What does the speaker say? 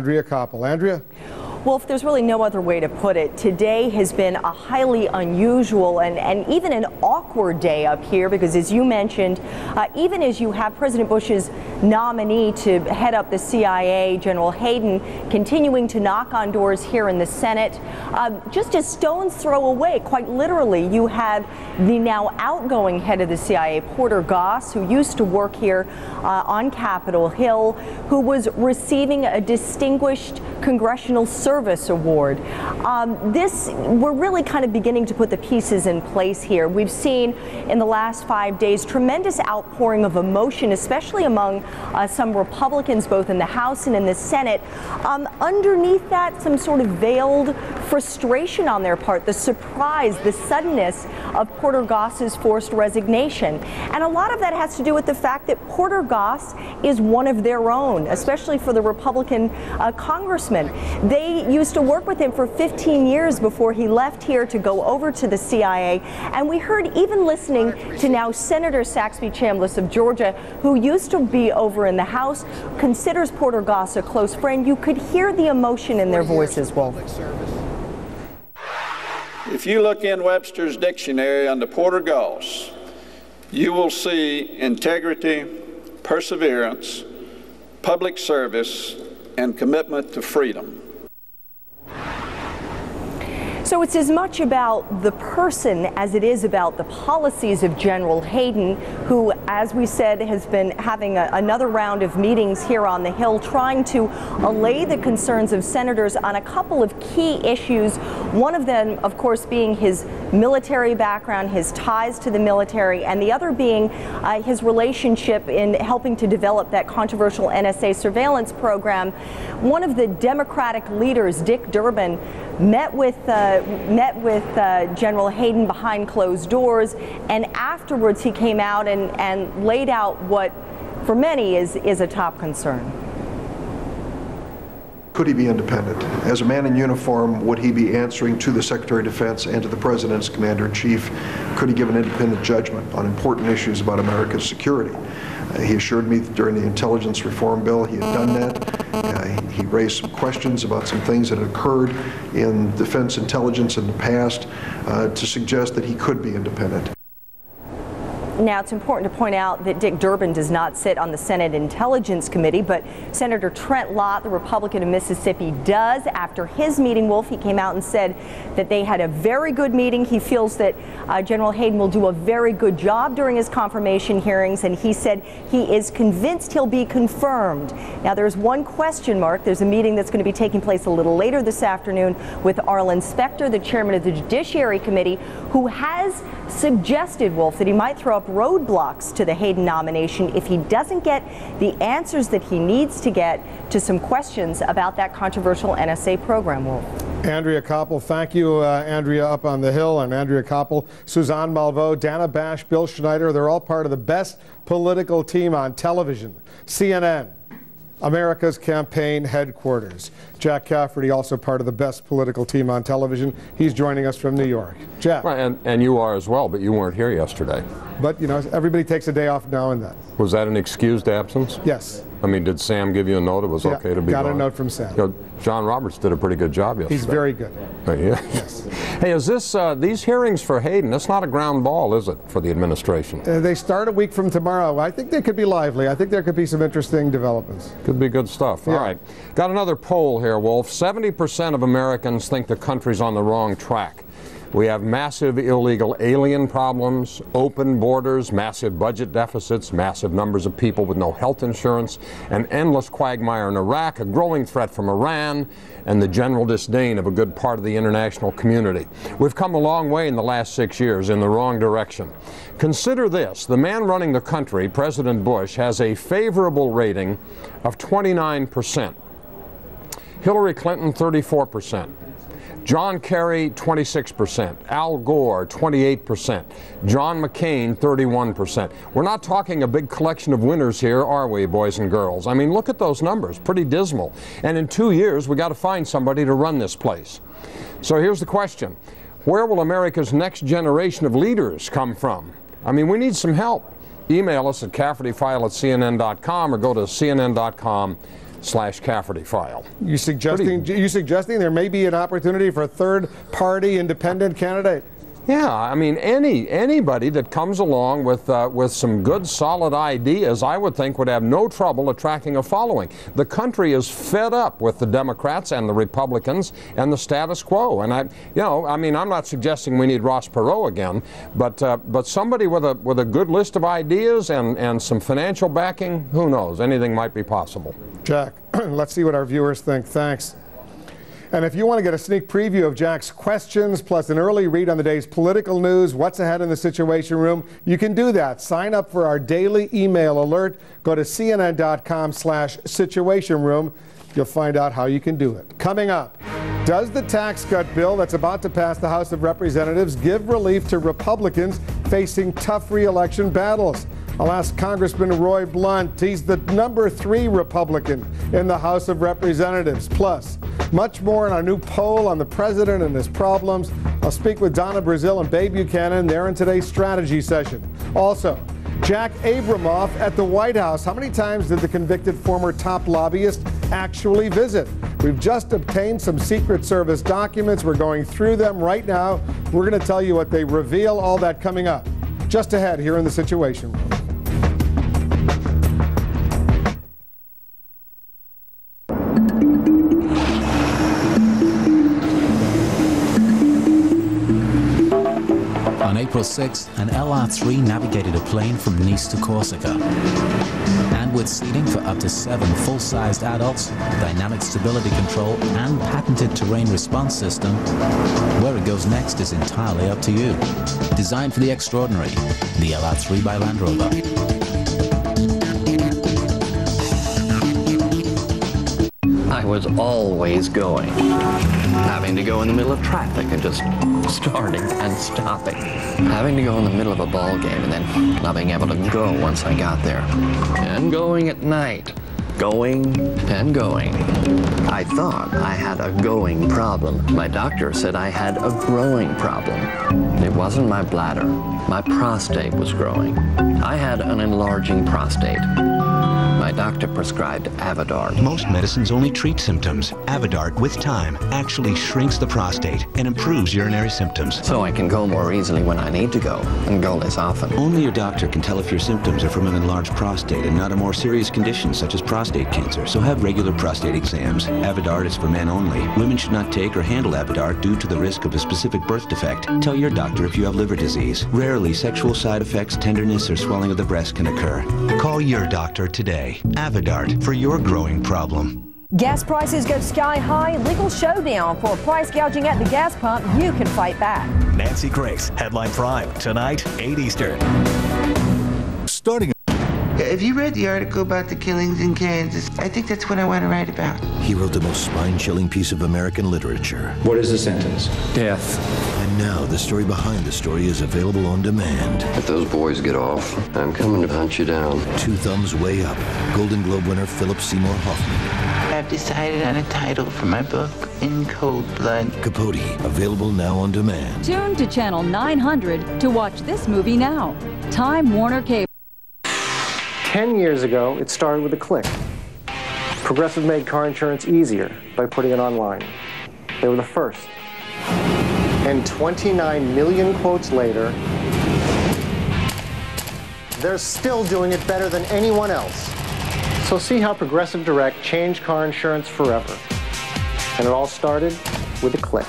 Andrea Koppel. Andrea? Wolf, there's really no other way to put it. Today has been a highly unusual and even an awkward day up here because, as you mentioned, even as you have President Bush's nominee to head up the CIA, General Hayden, continuing to knock on doors here in the Senate, just a stone's throw away, quite literally, you have the now outgoing head of the CIA, Porter Goss, who used to work here on Capitol Hill, who was receiving a distinguished Congressional Service Award. We're really kind of beginning to put the pieces in place here. We've seen in the last 5 days tremendous outpouring of emotion, especially among some Republicans, both in the House and in the Senate. Underneath that, some sort of veiled frustration on their part, the surprise, the suddenness of Porter Goss's forced resignation. And a lot of that has to do with the fact that Porter Goss is one of their own, especially for the Republican congressman. They used to work with him for 15 years before he left here to go over to the CIA. And we heard, even listening to now Senator Saxby Chambliss of Georgia, who used to be over in the House, considers Porter Goss a close friend. You could hear the emotion in their voices, Wolf. If you look in Webster's dictionary under Porter Goss, you will see integrity, perseverance, public service, and commitment to freedom. So it's as much about the person as it is about the policies of General Hayden, who, as we said, has been having another round of meetings here on the Hill, trying to allay the concerns of senators on a couple of key issues. One of them, of course, being his military background, his ties to the military, and the other being his relationship in helping to develop that controversial NSA surveillance program. One of the Democratic leaders, Dick Durbin, met with General Hayden behind closed doors, and afterwards he came out and laid out what, for many, is a top concern. Could he be independent? As a man in uniform, would he be answering to the Secretary of Defense and to the President's Commander-in-Chief? Could he give an independent judgment on important issues about America's security? He assured me that during the intelligence reform bill he had done that. He raised some questions about some things that had occurred in defense intelligence in the past to suggest that he could be independent. Now, it's important to point out that Dick Durbin does not sit on the Senate Intelligence Committee, but Senator Trent Lott, the Republican of Mississippi, does. After his meeting, Wolf, he came out and said that they had a very good meeting. He feels that General Hayden will do a very good job during his confirmation hearings, and he said he is convinced he'll be confirmed. Now, there's one question mark. There's a meeting that's going to be taking place a little later this afternoon with Arlen Specter, the chairman of the Judiciary Committee, who has suggested, Wolf, that he might throw up roadblocks to the Hayden nomination if he doesn't get the answers that he needs to get to some questions about that controversial NSA program, Wolf. Andrea Koppel, thank you, Andrea up on the Hill, and Andrea Koppel, Suzanne Malveaux, Dana Bash, Bill Schneider. They're all part of the best political team on television. CNN, America's campaign headquarters. Jack Cafferty, also part of the best political team on television. He's joining us from New York. Jack. Right, and you are as well, but you weren't here yesterday. But, you know, everybody takes a day off now and then. Was that an excused absence? Yes. I mean, did Sam give you a note it was okay to be got gone? a note from Sam. You know, John Roberts did a pretty good job yesterday. He's very good. Yeah. Yes. Hey, is this these hearings for Hayden? That's not a ground ball, is it, for the administration? They start a week from tomorrow. I think they could be lively. I think there could be some interesting developments. Could be good stuff. Yeah. All right. Got another poll here, Wolf. 70% of Americans think the country's on the wrong track. We have massive illegal alien problems, open borders, massive budget deficits, massive numbers of people with no health insurance, an endless quagmire in Iraq, a growing threat from Iran, and the general disdain of a good part of the international community. We've come a long way in the last 6 years in the wrong direction. Consider this. The man running the country, President Bush, has a favorable rating of 29%. Hillary Clinton, 34%. John Kerry, 26%. Al Gore, 28%. John McCain, 31%. We're not talking a big collection of winners here, are we, boys and girls? I mean, look at those numbers. Pretty dismal. And in 2 years, we got to find somebody to run this place. So here's the question. Where will America's next generation of leaders come from? I mean, we need some help. Email us at CaffertyFile@CNN.com or go to CNN.com/ Cafferty file. You suggesting there may be an opportunity for a third-party independent candidate? Yeah, I mean, anybody that comes along with some good, solid ideas, I would think would have no trouble attracting a following. The country is fed up with the Democrats and the Republicans and the status quo. And I'm not suggesting we need Ross Perot again, but somebody with a good list of ideas and some financial backing, who knows? Anything might be possible. Jack, let's see what our viewers think. Thanks. And if you want to get a sneak preview of Jack's questions, plus an early read on the day's political news, what's ahead in the Situation Room, you can do that. Sign up for our daily email alert. Go to cnn.com/Situation Room. You'll find out how you can do it. Coming up, does the tax cut bill that's about to pass the House of Representatives give relief to Republicans facing tough re-election battles? I'll ask Congressman Roy Blunt. He's the number 3 Republican in the House of Representatives. Plus, much more in our new poll on the president and his problems. I'll speak with Donna Brazil and Babe Buchanan. They're in today's strategy session. Also, Jack Abramoff at the White House. How many times did the convicted former top lobbyist actually visit? We've just obtained some Secret Service documents. We're going through them right now. We're going to tell you what they reveal, all that coming up just ahead here in the Situation Room. On April 6, an LR-3 navigated a plane from Nice to Corsica. And with seating for up to 7 full-sized adults, dynamic stability control, and patented terrain response system, where it goes next is entirely up to you. Designed for the extraordinary, the LR-3 by Land Rover. I was always going, having to go in the middle of traffic and just starting and stopping, having to go in the middle of a ball game and then not being able to go once I got there, and going at night, going and going. I thought I had a going problem. My doctor said I had a growing problem. It wasn't my bladder. My prostate was growing. I had an enlarging prostate. My doctor prescribed Avodart. Most medicines only treat symptoms. Avodart, with time, actually shrinks the prostate and improves urinary symptoms. So I can go more easily when I need to go, and go less often. Only your doctor can tell if your symptoms are from an enlarged prostate and not a more serious condition such as prostate cancer, so have regular prostate exams. Avodart is for men only. Women should not take or handle Avodart due to the risk of a specific birth defect. Tell your doctor if you have liver disease. Rarely, sexual side effects, tenderness, or swelling of the breast can occur. Call your doctor today. Avodart for your growing problem. Gas prices go sky high. Legal showdown for price gouging at the gas pump. You can fight back. Nancy Grace, Headline Prime, tonight, 8 Eastern. Starting. Have you read the article about the killings in Kansas? I think that's what I want to write about. He wrote the most spine-chilling piece of American literature. What is the sentence? Death. And now the story behind the story is available on demand. If those boys get off, I'm coming to hunt you down. Two Thumbs Way Up. Golden Globe winner Philip Seymour Hoffman. I've decided on a title for my book, In Cold Blood. Capote, available now on demand. Tune to Channel 900 to watch this movie now. Time Warner Cable. 10 years ago, it started with a click. Progressive made car insurance easier by putting it online. They were the first. And 29 million quotes later, they're still doing it better than anyone else. So see how Progressive Direct changed car insurance forever. And it all started with a click.